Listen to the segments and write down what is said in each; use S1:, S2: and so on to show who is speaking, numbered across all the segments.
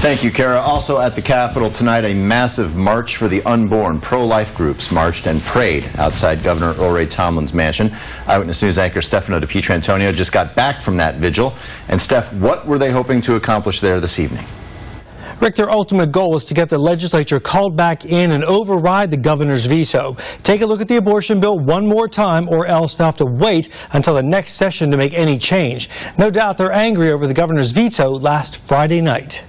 S1: Thank you, Kara. Also at the Capitol tonight, a massive march for the unborn. Pro-life groups marched and prayed outside Governor Earl Ray Tomlin's mansion. Eyewitness News anchor Stefano DiPietrantonio just got back from that vigil. And Steph, what were they hoping to accomplish there this evening?
S2: Rick, their ultimate goal is to get the legislature called back in and override the governor's veto. Take a look at the abortion bill one more time, or else they'll have to wait until the next session to make any change. No doubt they're angry over the governor's veto last Friday night.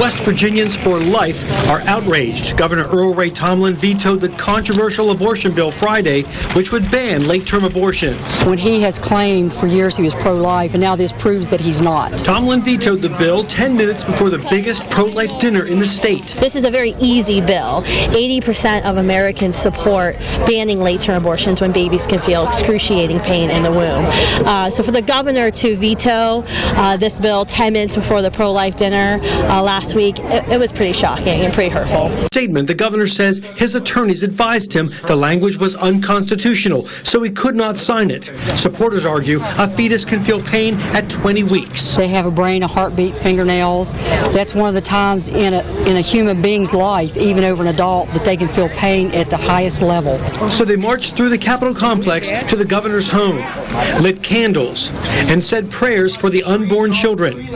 S2: West Virginians for life are outraged. Governor Earl Ray Tomblin vetoed the controversial abortion bill Friday, which would ban late-term abortions.
S3: When he has claimed for years he was pro-life, and now this proves that he's not.
S2: Tomblin vetoed the bill 10 minutes before the biggest pro-life dinner in the state.
S4: This is a very easy bill. 80% of Americans support banning late-term abortions when babies can feel excruciating pain in the womb. So for the governor to veto this bill 10 minutes before the pro-life dinner last week, it was pretty shocking and pretty hurtful.
S2: Statement, the governor says his attorneys advised him the language was unconstitutional, so he could not sign it. Supporters argue a fetus can feel pain at 20 weeks.
S3: They have a brain, a heartbeat, fingernails. That's one of the times in a human being's life, even over an adult, that they can feel pain at the highest level.
S2: So they marched through the Capitol complex to the governor's home, lit candles, and said prayers for the unborn children.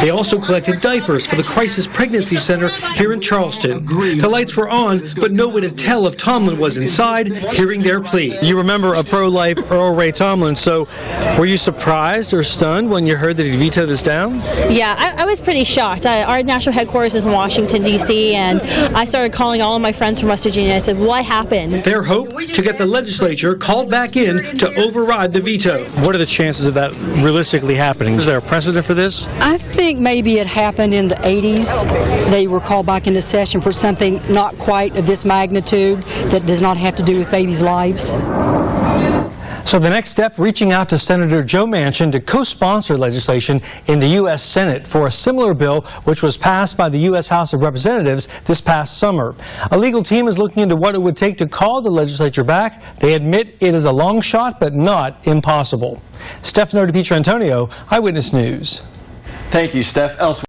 S2: They also collected diapers for the Crisis Pregnancy Center here in Charleston. The lights were on, but no way to tell if Tomblin was inside, hearing their plea. You remember a pro-life Earl Ray Tomblin, so were you surprised or stunned when you heard that he vetoed this down?
S4: Yeah, I was pretty shocked. Our national headquarters is in Washington, D.C., and I started calling all of my friends from West Virginia. I said, what happened?
S2: Their hope to get the legislature called back in to override the veto. What are the chances of that realistically happening? Is there a precedent for this?
S3: I think maybe it happened in the 80s. They were called back into session for something not quite of this magnitude that does not have to do with babies' lives.
S2: So the next step, reaching out to Senator Joe Manchin to co-sponsor legislation in the U.S. Senate for a similar bill which was passed by the U.S. House of Representatives this past summer. A legal team is looking into what it would take to call the legislature back. They admit it is a long shot, but not impossible. Stefano DiPietrantonio, Eyewitness News.
S1: Thank you, Steph. Elsewhere